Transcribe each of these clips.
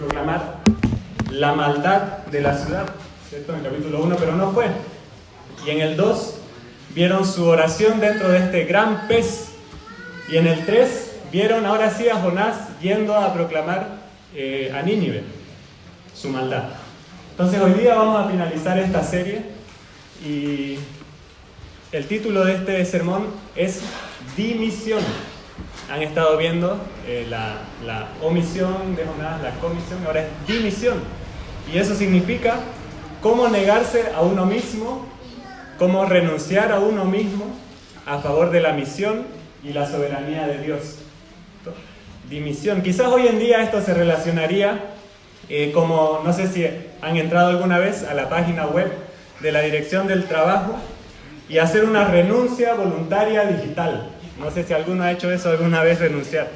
proclamar la maldad de la ciudad, ¿cierto? En el capítulo 1, pero no fue. Y en el 2 vieron su oración dentro de este gran pez. Y en el 3 vieron ahora sí a Jonás yendo a proclamar a Nínive su maldad. Entonces hoy día vamos a finalizar esta serie y el título de este sermón es Dimisión. Han estado viendo la omisión de Jonás, la comisión, ahora es dimisión. Y eso significa cómo negarse a uno mismo, cómo renunciar a uno mismo a favor de la misión y la soberanía de Dios. Dimisión. Quizás hoy en día esto se relacionaría como, no sé si han entrado alguna vez a la página web de la Dirección del Trabajo y hacer una renuncia voluntaria digital. No sé si alguno ha hecho eso alguna vez, renunciar.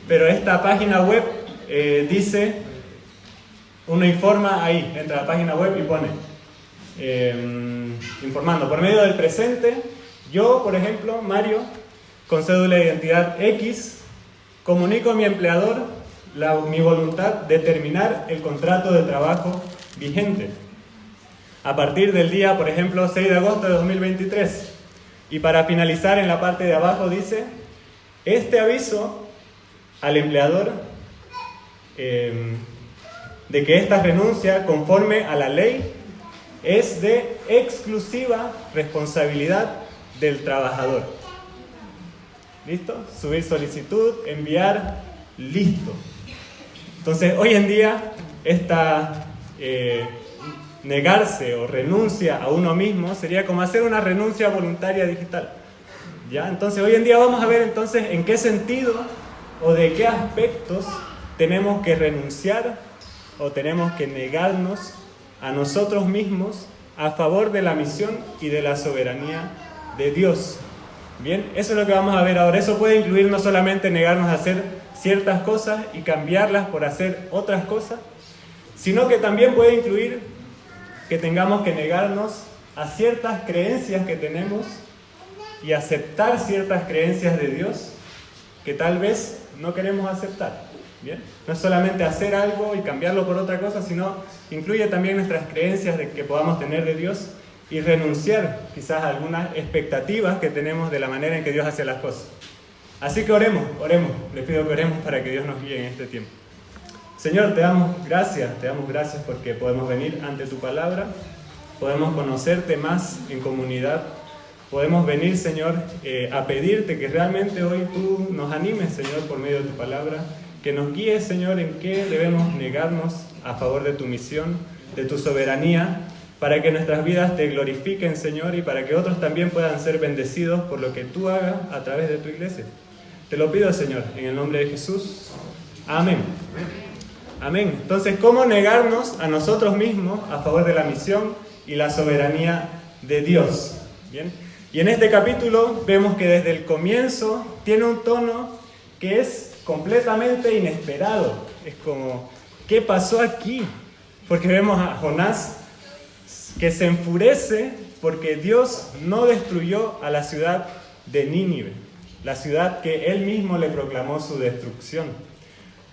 Pero esta página web dice, uno informa ahí, entra a la página web y pone, informando, por medio del presente, yo, por ejemplo, Mario, con cédula de identidad X, comunico a mi empleador mi voluntad de terminar el contrato de trabajo vigente a partir del día, por ejemplo, 6 de agosto de 2023. Y para finalizar, en la parte de abajo dice, este aviso al empleador de que esta renuncia conforme a la ley es de exclusiva responsabilidad del trabajador. ¿Listo? Subir solicitud, enviar, listo. Entonces, hoy en día, esta negarse o renuncia a uno mismo sería como hacer una renuncia voluntaria digital. ¿Ya? Entonces, hoy en día vamos a ver entonces en qué sentido o de qué aspectos tenemos que renunciar o tenemos que negarnos a nosotros mismos a favor de la misión y de la soberanía de Dios. Bien, eso es lo que vamos a ver ahora. Eso puede incluir no solamente negarnos a hacer ciertas cosas y cambiarlas por hacer otras cosas, sino que también puede incluir que tengamos que negarnos a ciertas creencias que tenemos y aceptar ciertas creencias de Dios que tal vez no queremos aceptar. Bien, no es solamente hacer algo y cambiarlo por otra cosa, sino incluye también nuestras creencias que podamos tener de Dios y renunciar quizás a algunas expectativas que tenemos de la manera en que Dios hace las cosas. Así que oremos. Les pido que oremos para que Dios nos guíe en este tiempo. Señor, te damos gracias porque podemos venir ante tu palabra, podemos conocerte más en comunidad, podemos venir, Señor, a pedirte que realmente hoy tú nos animes, Señor, por medio de tu palabra, que nos guíes, Señor, en qué debemos negarnos a favor de tu misión, de tu soberanía, para que nuestras vidas te glorifiquen, Señor, y para que otros también puedan ser bendecidos por lo que tú hagas a través de tu iglesia. Te lo pido, Señor, en el nombre de Jesús. Amén. Amén. Entonces, ¿cómo negarnos a nosotros mismos a favor de la misión y la soberanía de Dios? Bien. Y en este capítulo vemos que desde el comienzo tiene un tono que es completamente inesperado. Es como, ¿qué pasó aquí? Porque vemos a Jonás que se enfurece porque Dios no destruyó a la ciudad de Nínive, la ciudad que él mismo le proclamó su destrucción.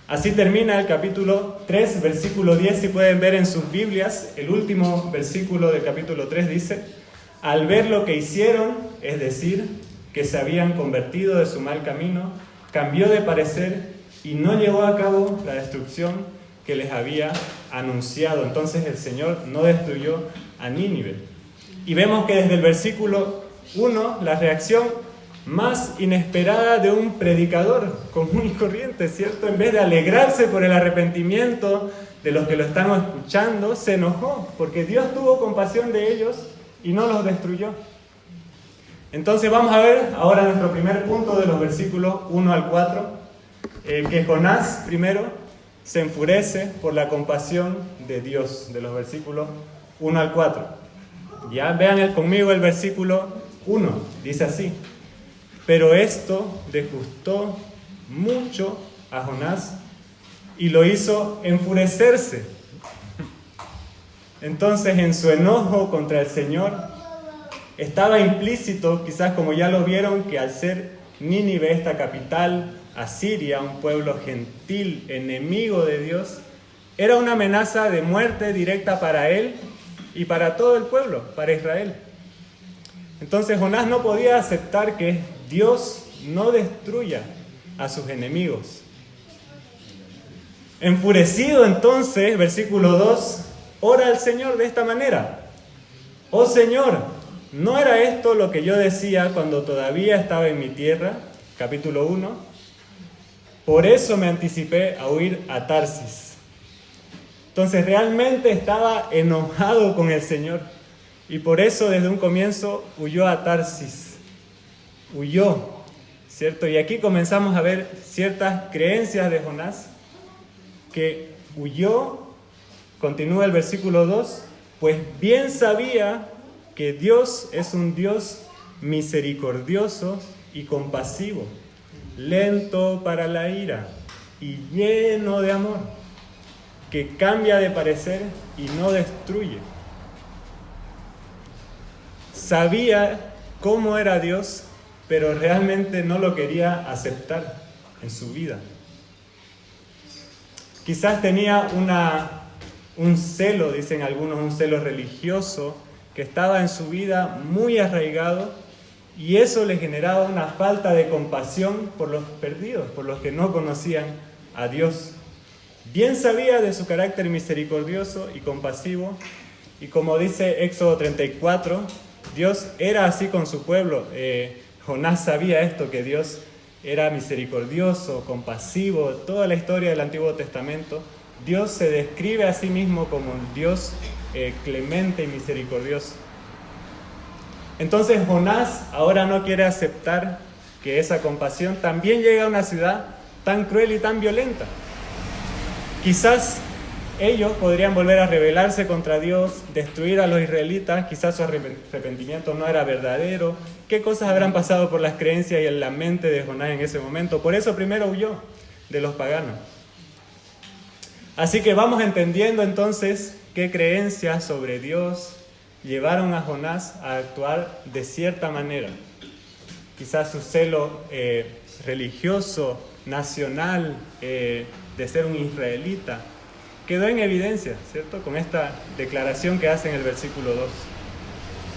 Así termina el capítulo 3, versículo 10, si pueden ver en sus Biblias, el último versículo del capítulo 3 dice, al ver lo que hicieron, es decir, que se habían convertido de su mal camino, cambió de parecer y no llevó a cabo la destrucción que les había anunciado. Entonces el Señor no destruyó a Nínive. Y vemos que desde el versículo 1, la reacción más inesperada de un predicador común y corriente, ¿cierto? En vez de alegrarse por el arrepentimiento de los que lo están escuchando, se enojó porque Dios tuvo compasión de ellos y no los destruyó. Entonces vamos a ver ahora nuestro primer punto de los versículos 1 al 4, que Jonás primero se enfurece por la compasión de Dios, de los versículos 1 al 4. Ya vean conmigo el versículo 1, dice así. Pero esto disgustó mucho a Jonás y lo hizo enfurecerse. Entonces, en su enojo contra el Señor, estaba implícito, quizás como ya lo vieron, que al ser Nínive, esta capital asiria, un pueblo gentil, enemigo de Dios, Era una amenaza de muerte directa para él y para todo el pueblo, para Israel. Entonces Jonás no podía aceptar que Dios no destruya a sus enemigos. Enfurecido entonces, versículo 2, ora al Señor de esta manera: oh Señor, ¿no era esto lo que yo decía cuando todavía estaba en mi tierra? Capítulo 1. Por eso me anticipé a huir a Tarsis. Entonces realmente estaba enojado con el Señor y por eso desde un comienzo huyó a Tarsis. Huyó, ¿cierto? Y aquí comenzamos a ver ciertas creencias de Jonás, que huyó, continúa el versículo 2, pues bien sabía que Dios es un Dios misericordioso y compasivo, lento para la ira y lleno de amor, que cambia de parecer y no destruye. Sabía cómo era Dios, pero realmente no lo quería aceptar en su vida. Quizás tenía un celo, dicen algunos, un celo religioso que estaba en su vida muy arraigado, y eso le generaba una falta de compasión por los perdidos, por los que no conocían a Dios. Bien sabía de su carácter misericordioso y compasivo, y como dice Éxodo 34, Dios era así con su pueblo. Jonás sabía esto, que Dios era misericordioso, compasivo. Toda la historia del Antiguo Testamento, Dios se describe a sí mismo como un Dios clemente y misericordioso. Entonces Jonás ahora no quiere aceptar que esa compasión también llega a una ciudad tan cruel y tan violenta. Quizás ellos podrían volver a rebelarse contra Dios, destruir a los israelitas, quizás su arrepentimiento no era verdadero. ¿Qué cosas habrán pasado por las creencias y en la mente de Jonás en ese momento? Por eso primero huyó de los paganos. Así que vamos entendiendo entonces qué creencias sobre Dios llevaron a Jonás a actuar de cierta manera. Quizás su celo religioso, nacional, de ser un israelita, quedó en evidencia, ¿cierto? Con esta declaración que hace en el versículo 2.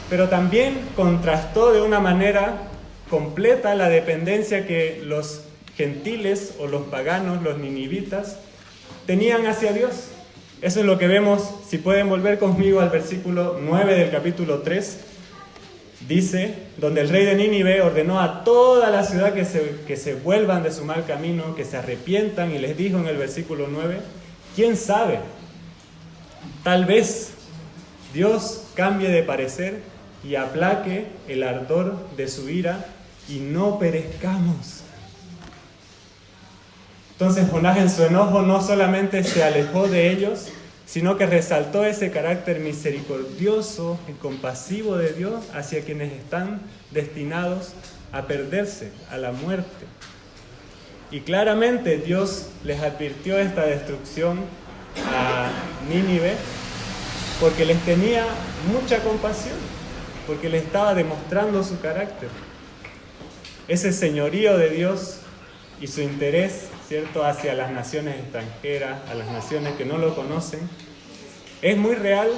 Pero también contrastó de una manera completa la dependencia que los gentiles o los paganos, los ninivitas, tenían hacia Dios. Eso es lo que vemos, si pueden volver conmigo al versículo 9 del capítulo 3. Dice, donde el rey de Nínive ordenó a toda la ciudad que se vuelvan de su mal camino, que se arrepientan, y les dijo en el versículo 9, ¿quién sabe? Tal vez Dios cambie de parecer y aplaque el ardor de su ira y no perezcamos. Entonces Jonás en su enojo no solamente se alejó de ellos, sino que resaltó ese carácter misericordioso y compasivo de Dios hacia quienes están destinados a perderse, a la muerte. Y claramente Dios les advirtió esta destrucción a Nínive porque les tenía mucha compasión, porque les estaba demostrando su carácter. Ese señorío de Dios y su interés, ¿cierto?, hacia las naciones extranjeras, a las naciones que no lo conocen, es muy real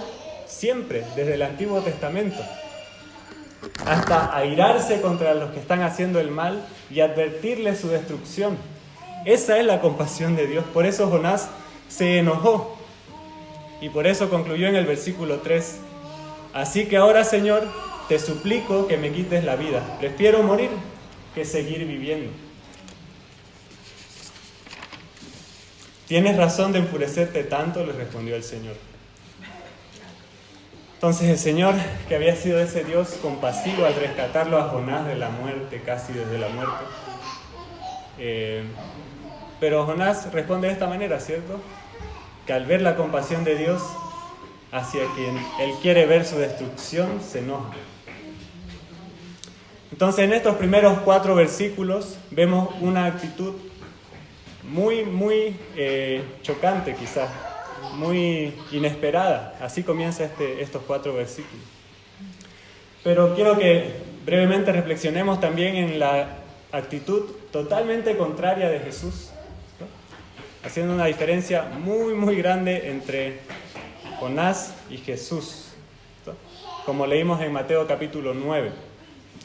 siempre, desde el Antiguo Testamento, hasta airarse contra los que están haciendo el mal y advertirles su destrucción. Esa es la compasión de Dios. Por eso Jonás se enojó y por eso concluyó en el versículo 3, así que ahora, Señor, te suplico que me quites la vida. Prefiero morir que seguir viviendo. ¿Tienes razón de enfurecerte tanto?, le respondió el Señor. Entonces el Señor, que había sido ese Dios compasivo al rescatarlo a Jonás de la muerte, casi desde la muerte, pero Jonás responde de esta manera, ¿cierto? Que al ver la compasión de Dios hacia quien él quiere ver su destrucción, se enoja. Entonces en estos primeros 4 versículos vemos una actitud muy chocante, quizás, muy inesperada. Así comienza estos 4 versículos. Pero quiero que brevemente reflexionemos también en la actitud totalmente contraria de Jesús, ¿no? haciendo una diferencia muy, muy grande entre Jonás y Jesús. ¿No? Como leímos en Mateo capítulo 9,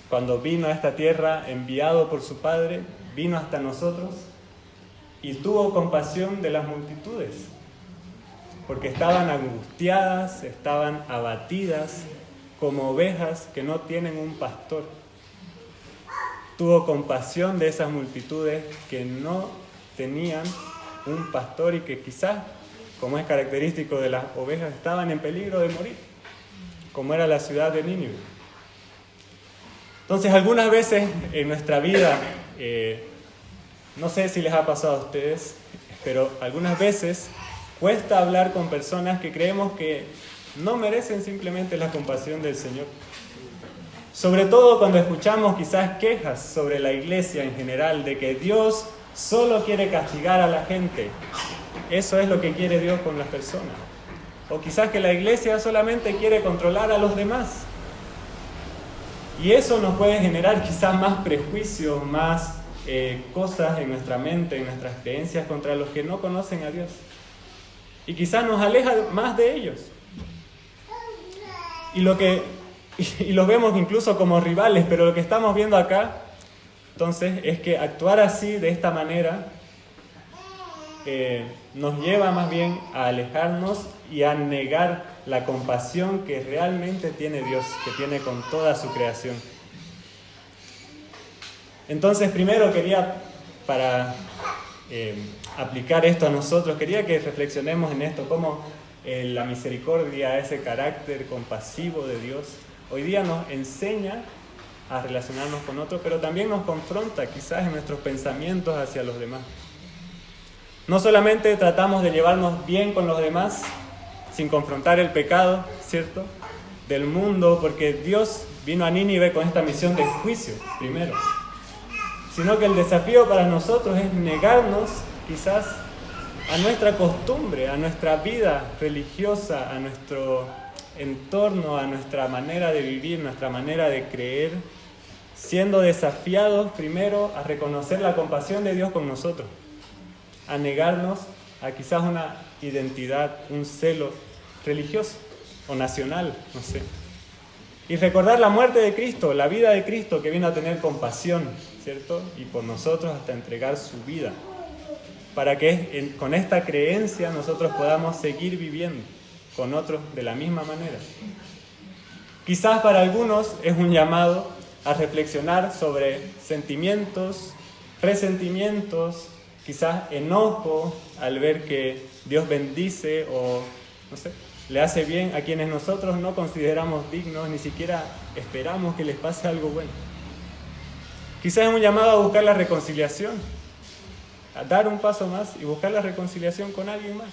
cuando vino a esta tierra enviado por su Padre, vino hasta nosotros y tuvo compasión de las multitudes, porque estaban angustiadas, estaban abatidas, como ovejas que no tienen un pastor. Tuvo compasión de esas multitudes que no tenían un pastor y que quizás, como es característico de las ovejas, estaban en peligro de morir, como era la ciudad de Nínive. Entonces, algunas veces en nuestra vida, no sé si les ha pasado a ustedes, pero algunas veces cuesta hablar con personas que creemos que no merecen simplemente la compasión del Señor. Sobre todo cuando escuchamos quizás quejas sobre la iglesia en general, de que Dios solo quiere castigar a la gente. Eso es lo que quiere Dios con las personas. O quizás que la iglesia solamente quiere controlar a los demás. Y eso nos puede generar quizás más prejuicios, más cosas en nuestra mente, en nuestras creencias contra los que no conocen a Dios. Y quizás nos aleja más de ellos. Y los vemos incluso como rivales, pero lo que estamos viendo acá, entonces, es que actuar así, de esta manera, nos lleva más bien a alejarnos y a negar la compasión que realmente tiene Dios, que tiene con toda su creación. Entonces, primero quería, para aplicar esto a nosotros, quería que reflexionemos en esto, cómo la misericordia, ese carácter compasivo de Dios, hoy día nos enseña a relacionarnos con otros, pero también nos confronta quizás en nuestros pensamientos hacia los demás. No solamente tratamos de llevarnos bien con los demás, sin confrontar el pecado, ¿cierto?, del mundo, porque Dios vino a Nínive con esta misión de juicio, primero, sino que el desafío para nosotros es negarnos quizás a nuestra costumbre, a nuestra vida religiosa, a nuestro entorno, a nuestra manera de vivir, nuestra manera de creer, siendo desafiados primero a reconocer la compasión de Dios con nosotros, a negarnos a quizás una identidad, un celo religioso o nacional, no sé. Y recordar la muerte de Cristo, la vida de Cristo, que vino a tener compasión, ¿cierto? Y por nosotros hasta entregar su vida, para que con esta creencia nosotros podamos seguir viviendo con otros de la misma manera. Quizás para algunos es un llamado a reflexionar sobre sentimientos, resentimientos, quizás enojo al ver que Dios bendice o, no sé, le hace bien a quienes nosotros no consideramos dignos, ni siquiera esperamos que les pase algo bueno. Quizás es un llamado a buscar la reconciliación, a dar un paso más y buscar la reconciliación con alguien más.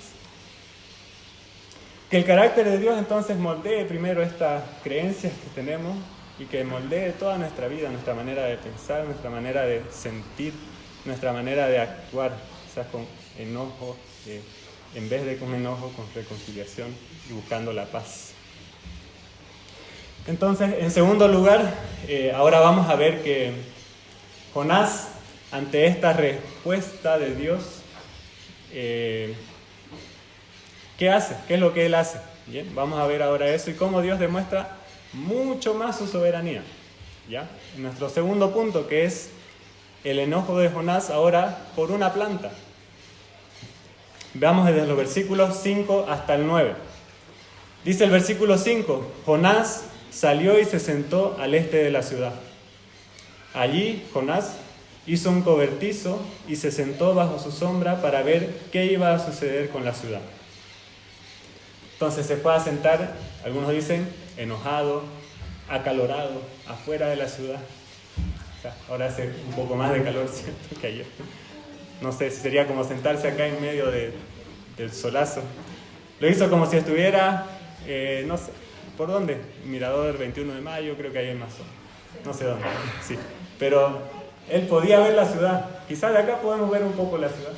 Que el carácter de Dios entonces moldee primero estas creencias que tenemos y que moldee toda nuestra vida, nuestra manera de pensar, nuestra manera de sentir, nuestra manera de actuar, quizás con enojo, en vez de con enojo, con reconciliación y buscando la paz. Entonces, en segundo lugar, ahora vamos a ver que Jonás, ante esta respuesta de Dios, ¿qué hace? ¿Qué es lo que él hace? Bien, vamos a ver ahora eso y cómo Dios demuestra mucho más su soberanía. ¿Ya? En nuestro segundo punto, que es el enojo de Jonás ahora por una planta. Veamos desde los versículos 5 hasta el 9. Dice el versículo 5: Jonás salió y se sentó al este de la ciudad. Allí Jonás hizo un cobertizo y se sentó bajo su sombra para ver qué iba a suceder con la ciudad. Entonces se fue a sentar, algunos dicen, enojado, acalorado, afuera de la ciudad. O sea, ahora hace un poco más de calor, ¿cierto?, que ayer. No sé si sería como sentarse acá en medio del solazo. Lo hizo como si estuviera, no sé, ¿por dónde? Mirador 21 de mayo, creo que hay en Mazo. No sé dónde, sí. Pero él podía ver la ciudad. Quizás de acá podemos ver un poco la ciudad.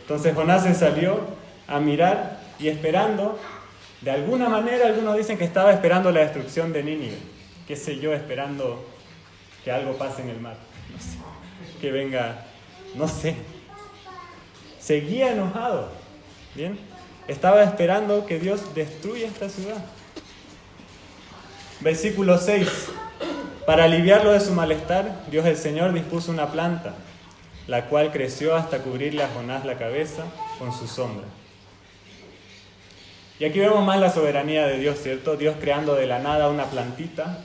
Entonces Jonás se salió a mirar y esperando, de alguna manera algunos dicen que estaba esperando la destrucción de Nínive. Qué sé yo, esperando que algo pase en el mar. No sé, que venga, no sé. seguía enojado. Bien, estaba esperando que Dios destruya esta ciudad. Versículo 6. Para aliviarlo de su malestar, Dios el Señor dispuso una planta, la cual creció hasta cubrirle a Jonás la cabeza con su sombra. Y aquí vemos más la soberanía de Dios, ¿cierto? Dios creando de la nada una plantita,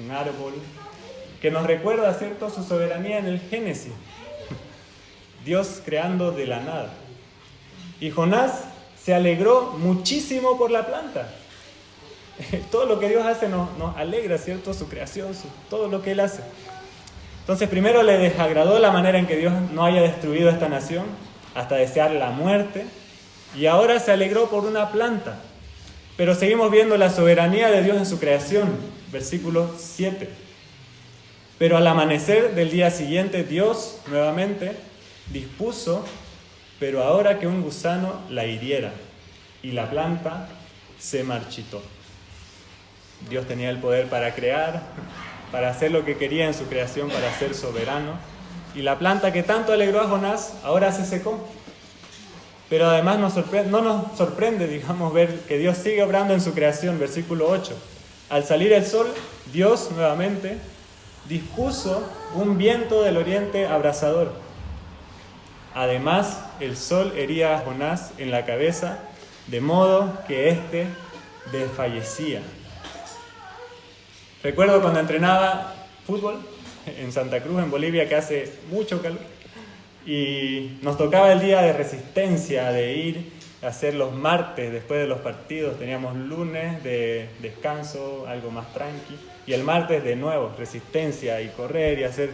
un árbol, que nos recuerda, ¿cierto?, su soberanía en el Génesis. Dios creando de la nada. Y Jonás se alegró muchísimo por la planta. Todo lo que Dios hace nos alegra, ¿cierto? Su creación, todo lo que Él hace. Entonces primero le desagradó la manera en que Dios no haya destruido esta nación, hasta desear la muerte, y ahora se alegró por una planta. Pero seguimos viendo la soberanía de Dios en su creación. Versículo 7. Pero al amanecer del día siguiente, Dios nuevamente dispuso, pero ahora que un gusano la hiriera, y la planta se marchitó. Dios tenía el poder para crear, para hacer lo que quería en su creación, para ser soberano. Y la planta que tanto alegró a Jonás, ahora se secó. Pero además no nos sorprende, digamos, ver que Dios sigue obrando en su creación. Versículo 8. Al salir el sol, Dios nuevamente dispuso un viento del oriente abrasador. Además, el sol hería a Jonás en la cabeza, de modo que éste desfallecía. Recuerdo cuando entrenaba fútbol en Santa Cruz, en Bolivia, que hace mucho calor, y nos tocaba el día de resistencia, de ir a hacer los martes después de los partidos. Teníamos lunes de descanso, algo más tranqui, y el martes de nuevo, resistencia y correr y hacer.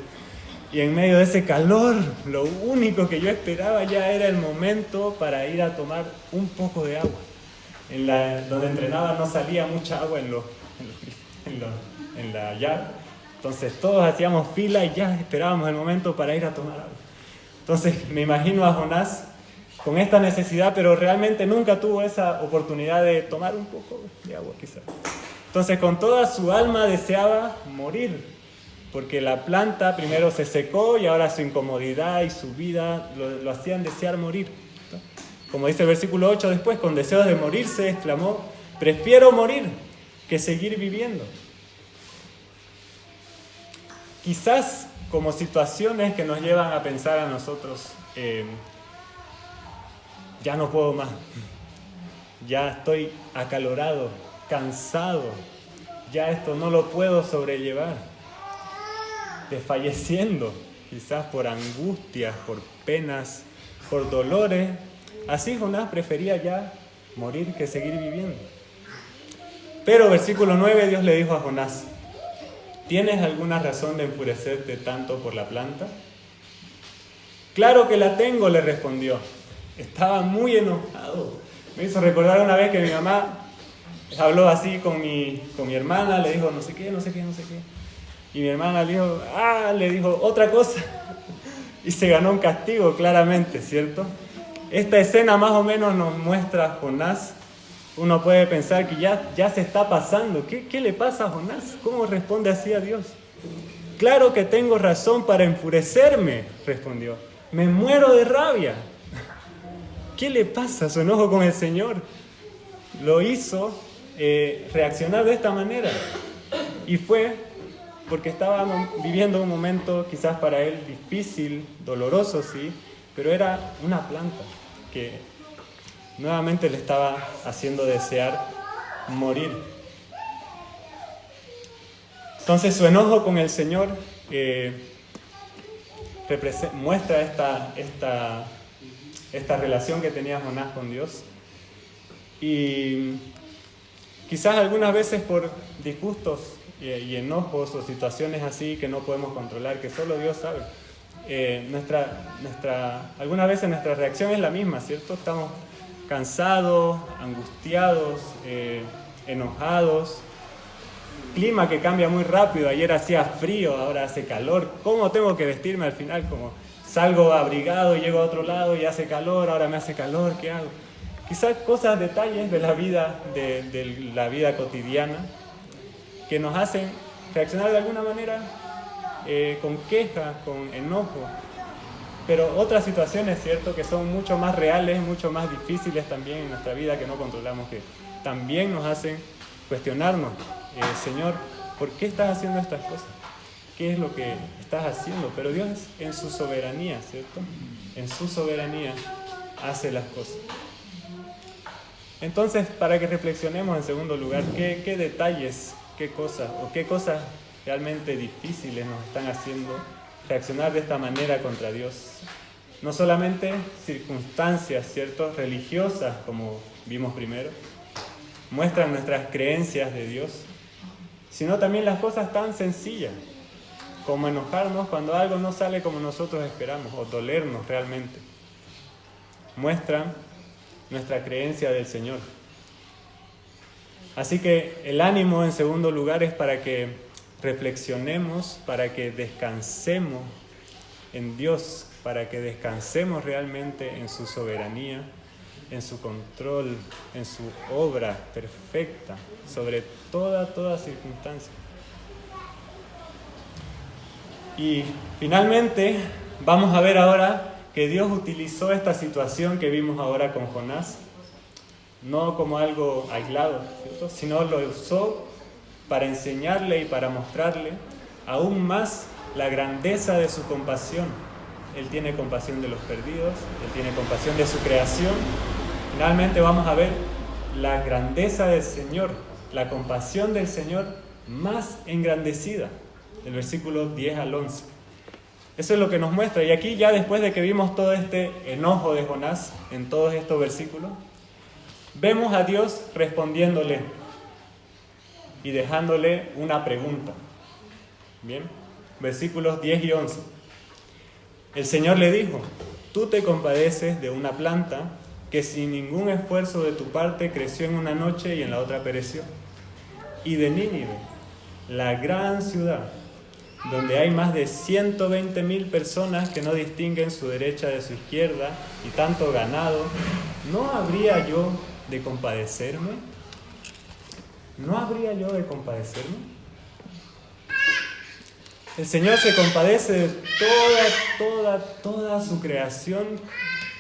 Y en medio de ese calor, lo único que yo esperaba ya era el momento para ir a tomar un poco de agua. Donde entrenaba no salía mucha agua en la llave. Entonces todos hacíamos fila y ya esperábamos el momento para ir a tomar agua. Entonces me imagino a Jonás con esta necesidad, pero realmente nunca tuvo esa oportunidad de tomar un poco de agua quizás. Entonces con toda su alma deseaba morir, porque la planta primero se secó y ahora su incomodidad y su vida lo hacían desear morir. Como dice el versículo 8 después, con deseos de morirse, exclamó: prefiero morir que seguir viviendo. Quizás como situaciones que nos llevan a pensar a nosotros, ya no puedo más, ya estoy acalorado, cansado, ya esto no lo puedo sobrellevar, desfalleciendo, quizás por angustias, por penas, por dolores. Así Jonás prefería ya morir que seguir viviendo. Pero versículo 9, Dios le dijo a Jonás: ¿tienes alguna razón de enfurecerte tanto por la planta? Claro que la tengo, le respondió. Estaba muy enojado. Me hizo recordar una vez que mi mamá habló así con mi hermana, le dijo no sé qué. Y mi hermana le dijo otra cosa. Y se ganó un castigo claramente, ¿cierto? Esta escena más o menos nos muestra a Jonás. Uno puede pensar que ya se está pasando. ¿Qué le pasa a Jonás? ¿Cómo responde así a Dios? Claro que tengo razón para enfurecerme, respondió. Me muero de rabia. ¿Qué le pasa? Su enojo con el Señor lo hizo reaccionar de esta manera. Y fue porque estaba viviendo un momento quizás para él difícil, doloroso, sí, pero era una planta que nuevamente le estaba haciendo desear morir. Entonces su enojo con el Señor muestra esta relación que tenía Jonás con Dios. Y quizás algunas veces por disgustos y enojos o situaciones así que no podemos controlar, que solo Dios sabe, algunas veces nuestra reacción es la misma, ¿cierto? Estamos cansados, angustiados, enojados. Clima que cambia muy rápido. Ayer hacía frío, ahora hace calor. ¿Cómo tengo que vestirme al final? Como salgo abrigado y llego a otro lado y hace calor, ahora me hace calor, ¿qué hago? Quizás cosas, detalles de la vida cotidiana que nos hacen reaccionar de alguna manera con queja, con enojo. pero otras situaciones, ¿cierto?, que son mucho más reales, mucho más difíciles también en nuestra vida, que no controlamos, que también nos hacen cuestionarnos, Señor, ¿por qué estás haciendo estas cosas? ¿Qué es lo que estás haciendo? Pero Dios en su soberanía, ¿cierto? En su soberanía hace las cosas. Entonces, para que reflexionemos en segundo lugar, ¿qué detalles, qué cosas realmente difíciles nos están haciendo reaccionar de esta manera contra Dios? No solamente circunstancias, ¿cierto?, religiosas, como vimos primero, muestran nuestras creencias de Dios, sino también las cosas tan sencillas, como enojarnos cuando algo no sale como nosotros esperamos, o dolernos realmente. Muestran nuestra creencia del Señor. Así que el ánimo, en segundo lugar, es para que reflexionemos, para que descansemos en Dios, para que descansemos realmente en su soberanía, en su control, en su obra perfecta, sobre toda circunstancia. Y finalmente vamos a ver ahora que Dios utilizó esta situación que vimos ahora con Jonás, no como algo aislado, ¿cierto?, sino lo usó para enseñarle y para mostrarle aún más la grandeza de su compasión. Él tiene compasión de los perdidos, Él tiene compasión de su creación. Finalmente vamos a ver la grandeza del Señor, la compasión del Señor más engrandecida, del versículo 10 al 11. Eso es lo que nos muestra. Y aquí ya después de que vimos todo este enojo de Jonás en todos estos versículos, vemos a Dios respondiéndole y dejándole una pregunta. Bien, versículos 10 y 11. El Señor le dijo: tú te compadeces de una planta que sin ningún esfuerzo de tu parte creció en una noche y en la otra pereció. Y de Nínive, la gran ciudad, donde hay más de 120,000 personas que no distinguen su derecha de su izquierda y tanto ganado, ¿no habría yo de compadecerme? ¿No habría yo de compadecerme? El Señor se compadece de toda su creación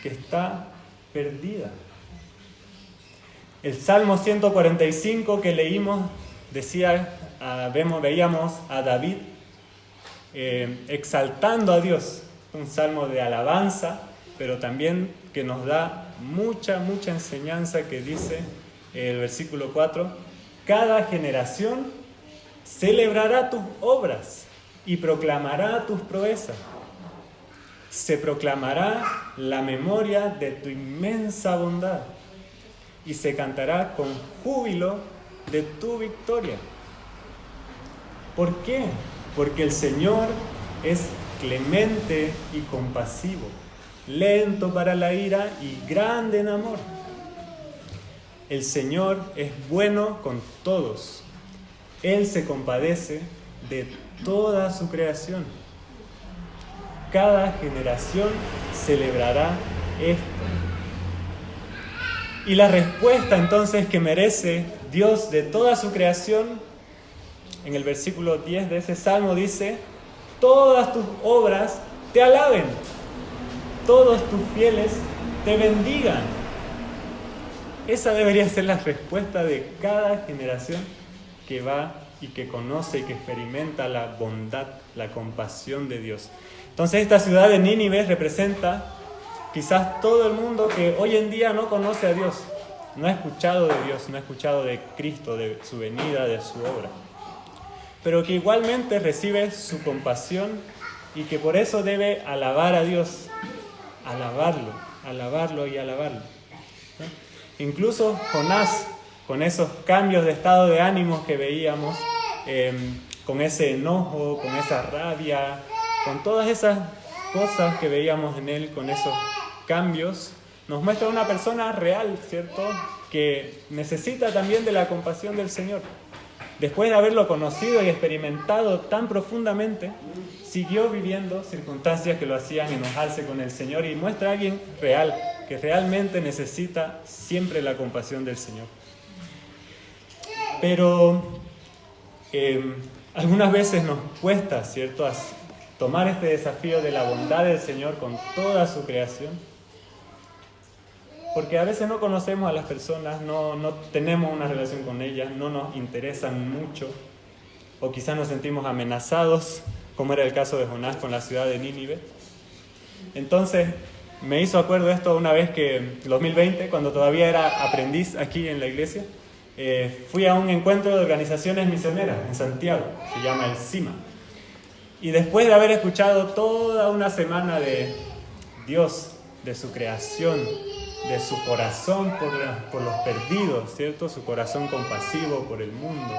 que está perdida. El Salmo 145 que leímos veíamos a David exaltando a Dios, un salmo de alabanza, pero también que nos da mucha enseñanza, que dice el versículo 4: cada generación celebrará tus obras y proclamará tus proezas. Se proclamará la memoria de tu inmensa bondad y se cantará con júbilo de tu victoria. ¿Por qué? Porque el Señor es clemente y compasivo, lento para la ira y grande en amor. El Señor es bueno con todos. Él se compadece de toda su creación. Cada generación celebrará esto. Y la respuesta entonces que merece Dios de toda su creación, en el versículo 10 de ese salmo dice: todas tus obras te alaben, todos tus fieles te bendigan. Esa debería ser la respuesta de cada generación que va y que conoce y que experimenta la bondad, la compasión de Dios. Entonces esta ciudad de Nínive representa quizás todo el mundo que hoy en día no conoce a Dios, no ha escuchado de Dios, no ha escuchado de Cristo, de su venida, de su obra, pero que igualmente recibe su compasión y que por eso debe alabar a Dios, alabarlo y alabarlo. ¿Sí? Incluso Jonás, con esos cambios de estado de ánimo que veíamos, con ese enojo, con esa rabia, con todas esas cosas que veíamos en él, con esos cambios, nos muestra una persona real, ¿cierto?, que necesita también de la compasión del Señor. Después de haberlo conocido y experimentado tan profundamente, siguió viviendo circunstancias que lo hacían enojarse con el Señor, y muestra a alguien real, que realmente necesita siempre la compasión del Señor. Pero algunas veces nos cuesta, ¿cierto?, tomar este desafío de la bondad del Señor con toda su creación. Porque a veces no conocemos a las personas, no tenemos una relación con ellas, no nos interesan mucho, o quizás nos sentimos amenazados, como era el caso de Jonás con la ciudad de Nínive. Entonces, me hizo acuerdo esto una vez que, en 2020, cuando todavía era aprendiz aquí en la iglesia, fui a un encuentro de organizaciones misioneras en Santiago, se llama el CIMA. Y después de haber escuchado toda una semana de Dios, de su creación, de su corazón por los perdidos, ¿cierto? Su corazón compasivo por el mundo,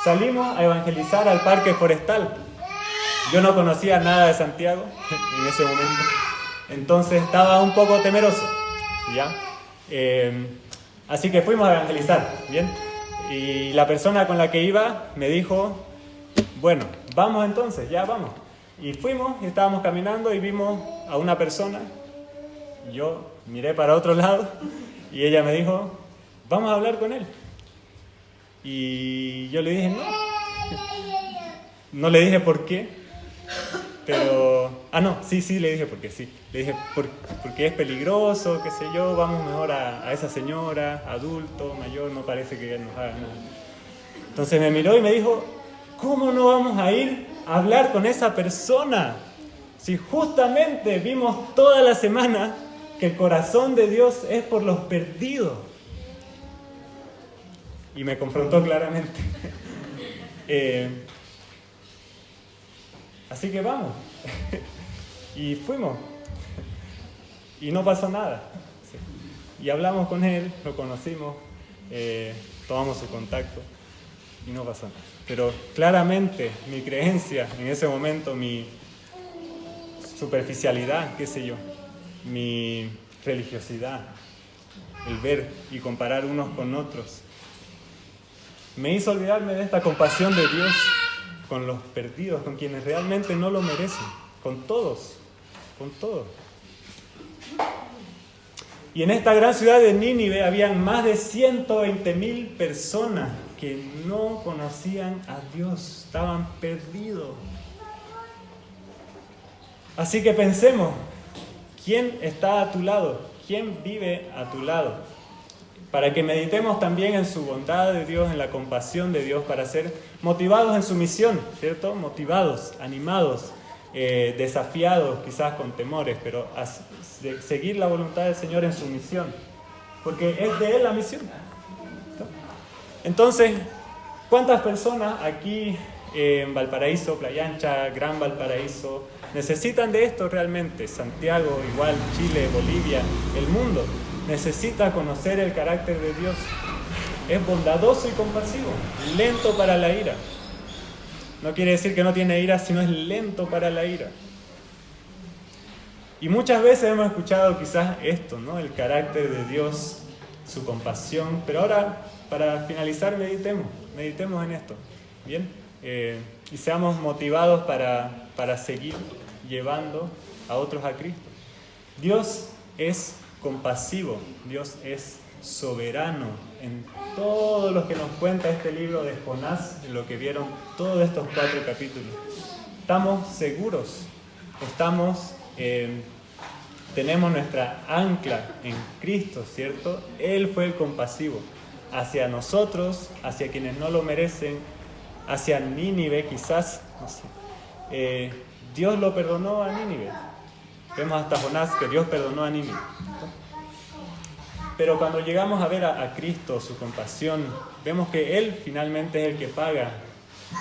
salimos a evangelizar al Parque Forestal. Yo no conocía nada de Santiago en ese momento, entonces estaba un poco temeroso, ¿ya? Así que fuimos a evangelizar, ¿bien? Y la persona con la que iba me dijo, bueno, vamos entonces, ya vamos. Y fuimos, y estábamos caminando y vimos a una persona. Yo miré para otro lado y ella me dijo, vamos a hablar con él. Y yo le dije, no. No le dije por qué, pero... sí, le dije por qué, sí. Le dije, porque es peligroso, qué sé yo, vamos mejor a esa señora, adulto, mayor, no parece que nos haga nada. Entonces me miró y me dijo, ¿cómo no vamos a ir a hablar con esa persona? Si justamente vimos toda la semana que el corazón de Dios es por los perdidos. Y me confrontó claramente. Así que vamos. Y fuimos. Y no pasó nada. Y hablamos con él, lo conocimos, tomamos su contacto y no pasó nada. Pero claramente mi creencia en ese momento, mi superficialidad, qué sé yo, mi religiosidad, el ver y comparar unos con otros, me hizo olvidarme de esta compasión de Dios con los perdidos, con quienes realmente no lo merecen, con todos. Y en esta gran ciudad de Nínive habían más de 120,000 personas que no conocían a Dios, estaban perdidos. Así que pensemos, ¿quién está a tu lado? ¿Quién vive a tu lado? Para que meditemos también en su bondad de Dios, en la compasión de Dios, para ser motivados en su misión, ¿cierto? Motivados, animados, desafiados, quizás con temores, pero seguir la voluntad del Señor en su misión, porque es de Él la misión. Entonces, ¿cuántas personas aquí en Valparaíso, Playa Ancha, Gran Valparaíso, necesitan de esto realmente? Santiago, igual, Chile, Bolivia, el mundo necesita conocer el carácter de Dios. Es bondadoso y compasivo, lento para la ira. No quiere decir que no tiene ira, sino es lento para la ira. Y muchas veces hemos escuchado quizás esto, ¿no? El carácter de Dios, su compasión. Pero ahora, para finalizar, meditemos en esto, ¿bien? Y seamos motivados para seguir llevando a otros a Cristo. Dios es compasivo, Dios es soberano en todo lo que nos cuenta este libro de Jonás, en lo que vieron todos estos 4 capítulos. Estamos seguros, tenemos nuestra ancla en Cristo, ¿cierto? Él fue el compasivo hacia nosotros, hacia quienes no lo merecen, hacia Nínive quizás, no sé. Dios lo perdonó a Nínive. Vemos hasta Jonás que Dios perdonó a Nínive. Pero cuando llegamos a ver a Cristo, su compasión, vemos que Él finalmente es el que paga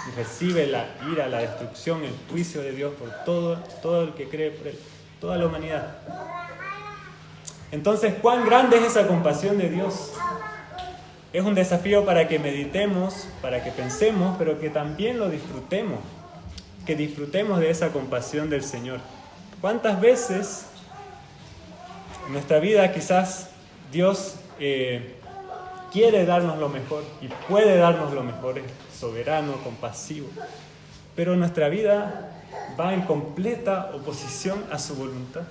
y recibe la ira, la destrucción, el juicio de Dios por todo el que cree por Él, toda la humanidad. Entonces, ¿cuán grande es esa compasión de Dios? Es un desafío para que meditemos, para que pensemos, pero que también lo disfrutemos, que disfrutemos de esa compasión del Señor. ¿Cuántas veces en nuestra vida quizás Dios quiere darnos lo mejor y puede darnos lo mejor, es soberano, compasivo, pero nuestra vida va en completa oposición a su voluntad?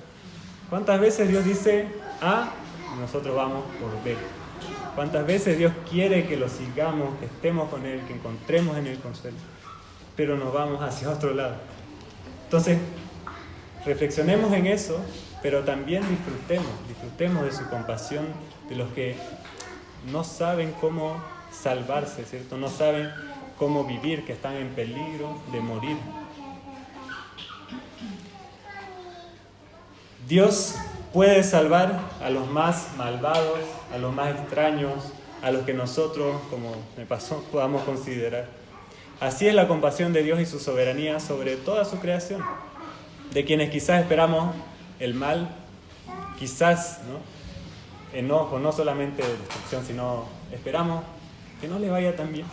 ¿Cuántas veces Dios dice A y nosotros vamos por B? ¿Cuántas veces Dios quiere que lo sigamos, que estemos con Él, que encontremos en Él consuelo, pero nos vamos hacia otro lado? Entonces, reflexionemos en eso, pero también disfrutemos de su compasión, de los que no saben cómo salvarse, ¿cierto? No saben cómo vivir, que están en peligro de morir. Dios puede salvar a los más malvados, a los más extraños, a los que nosotros, como me pasó, podamos considerar. Así es la compasión de Dios y su soberanía sobre toda su creación, de quienes quizás esperamos el mal, quizás, ¿no? Enojo, no solamente destrucción, sino esperamos que no le vaya tan bien.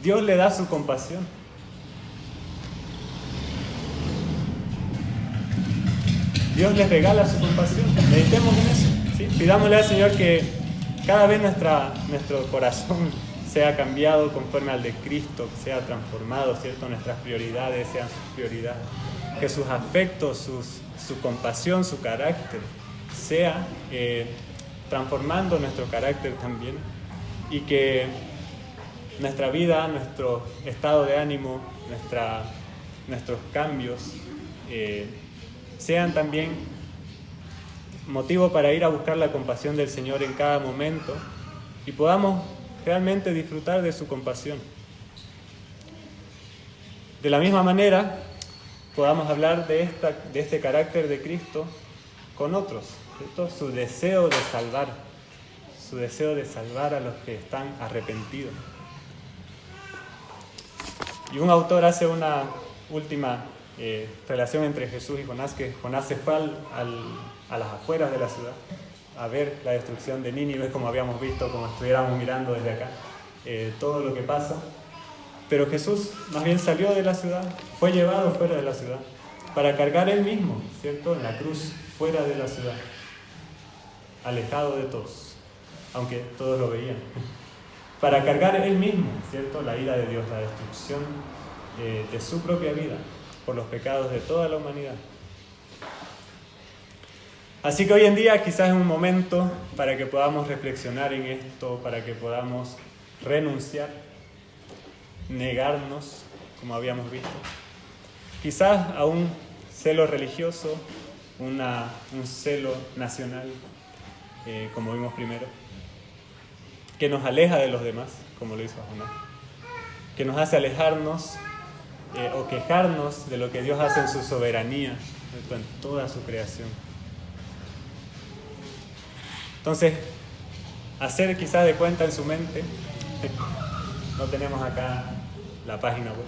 Dios le da su compasión. Dios les regala su compasión. Meditemos en eso, ¿sí? Pidámosle al Señor que cada vez nuestro corazón sea cambiado conforme al de Cristo, sea transformado, ¿cierto? Nuestras prioridades sean sus prioridades. Que sus afectos, su compasión, su carácter, sea transformando nuestro carácter también. Y que nuestra vida, nuestro estado de ánimo, nuestros cambios sean también motivo para ir a buscar la compasión del Señor en cada momento y podamos realmente disfrutar de su compasión. De la misma manera, podamos hablar de este carácter de Cristo con otros, ¿cierto? Su deseo de salvar a los que están arrepentidos. Y un autor hace una última relación entre Jesús y Jonás, que Jonás se fue a las afueras de la ciudad a ver la destrucción de Nínive, como habíamos visto, como estuviéramos mirando desde acá, todo lo que pasa. Pero Jesús más bien salió de la ciudad, fue llevado fuera de la ciudad, para cargar él mismo, ¿cierto?, en la cruz, fuera de la ciudad, alejado de todos, aunque todos lo veían, para cargar él mismo, ¿cierto?, la ira de Dios, la destrucción de su propia vida, por los pecados de toda la humanidad. Así que hoy en día quizás es un momento para que podamos reflexionar en esto, para que podamos renunciar, negarnos, como habíamos visto, quizás a un celo religioso, un celo nacional, como vimos primero, que nos aleja de los demás, como lo hizo Jonás, que nos hace alejarnos o quejarnos de lo que Dios hace en su soberanía, en toda su creación. Entonces, hacer quizás de cuenta en su mente, no tenemos acá la página web,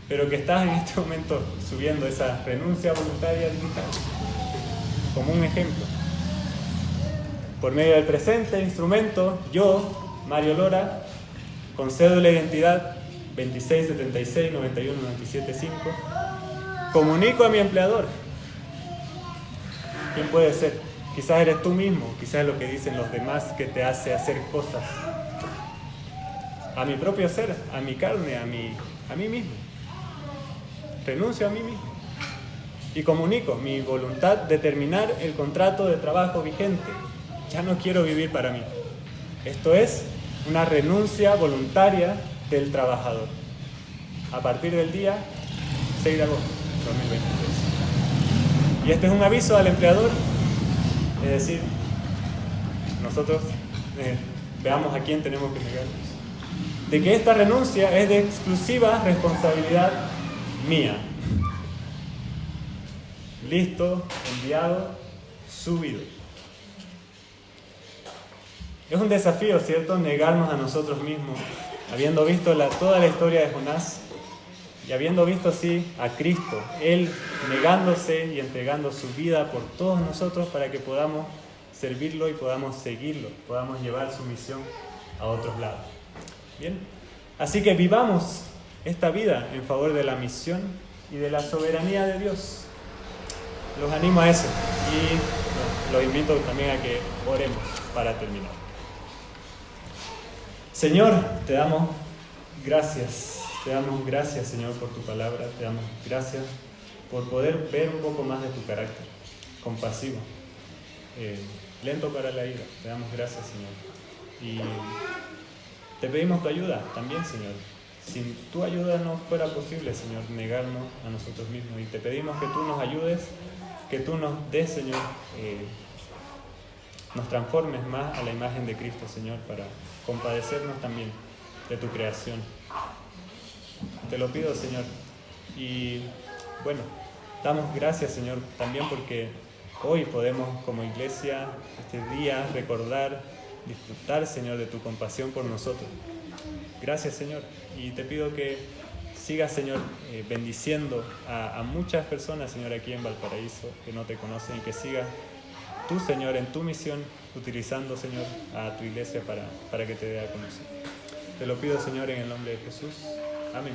pero que estás en este momento subiendo esa renuncia voluntaria digital, como un ejemplo. Por medio del presente instrumento, yo, Mario Lora, con cédula de identidad 26769197.5, comunico a mi empleador. ¿Quién puede ser? Quizás eres tú mismo, quizás es lo que dicen los demás que te hace hacer cosas. A mi propio ser, a mi carne, a mí mismo. Renuncio a mí mismo. Y comunico mi voluntad de terminar el contrato de trabajo vigente. Ya no quiero vivir para mí. Esto es una renuncia voluntaria del trabajador. A partir del día 6 de agosto de 2023. Y este es un aviso al empleador, es decir, nosotros veamos a quién tenemos que negarnos. De que esta renuncia es de exclusiva responsabilidad mía. Listo, enviado, subido. Es un desafío, ¿cierto?, negarnos a nosotros mismos, habiendo visto toda la historia de Jonás y habiendo visto así a Cristo, Él negándose y entregando su vida por todos nosotros para que podamos servirlo y podamos seguirlo, podamos llevar su misión a otros lados. Bien, así que vivamos esta vida en favor de la misión y de la soberanía de Dios. Los animo a eso y los invito también a que oremos para terminar. Señor, te damos gracias, Señor, por tu palabra, te damos gracias por poder ver un poco más de tu carácter, compasivo, lento para la ira, te damos gracias, Señor. Y te pedimos tu ayuda también, Señor. sin tu ayuda no fuera posible, Señor, negarnos a nosotros mismos. Y te pedimos que tú nos ayudes, que tú nos des, Señor, nos transformes más a la imagen de Cristo, Señor, para compadecernos también de tu creación. Te lo pido, Señor. Y bueno, damos gracias, Señor, también porque hoy podemos como iglesia, este día, recordar, disfrutar, Señor, de tu compasión por nosotros. Gracias, Señor. Y te pido que sigas, Señor, bendiciendo a muchas personas, Señor, aquí en Valparaíso que no te conocen, y que sigas tú, Señor, en tu misión, utilizando, Señor, a tu iglesia para que te dé a conocer. Te lo pido, Señor, en el nombre de Jesús. Amén.